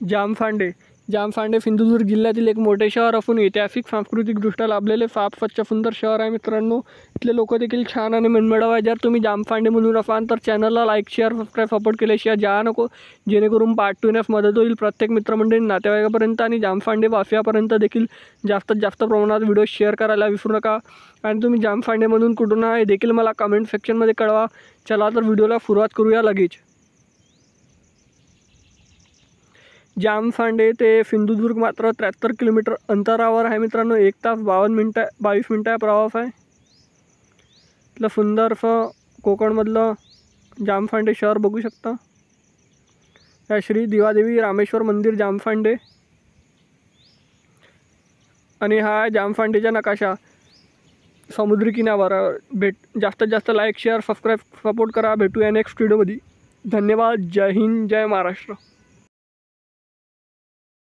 जामफांडे सिंधुदुर्ग जिल्ह्यातील एक मोठे शहर असून ऐतिहासिक सांस्कृतिकदृष्ट्या लाभलेले साफ स्वच्छ सुंदर शहर आहे मित्रांनो। इथले लोक देखील छान आणि मनमिळाऊ आहे। जर तुम्ही जामफांडेमधून असाल तर चॅनलला लाईक शेअर सबस्क्राईब सपोर्ट केल्याशिवाय जा नको, जेणेकरून पार्ट 2 येण्यास मदत होईल प्रत्येक मित्रमंडळी नातेवाईकापर्यंत आणि जामफांडे वासियापर्यंत देखील जास्तीत जास्त प्रमाणात व्हिडिओ शेअर करायला विसरू नका। आणि तुम्ही जामफांडेमधून कुठून आहे देखील मला कमेंट सेक्शनमध्ये कळवा। चला तर व्हिडिओला सुरुवात करूया लगेच। जामफांडे ते सिंधुदुर्ग मात्र 73 किलोमीटर अंतरावर आहे मित्रांनो। 1 तास 22 मिनटं प्रवास आहे। इथलं सुंदरसं कोकणमधलं जामफांडे शहर बघू शकता। या श्री दिवादेवी रामेश्वर मंदिर जामफांडे आणि हा जामफांडेचा नकाशा समुद्री किनाऱ्यावर जास्तीत जास्त लाईक शेअर सबस्क्राईब सपोर्ट करा। भेटूया नेक्स्ट व्हिडिओमध्ये। धन्यवाद। जय हिंद, जय महाराष्ट्र।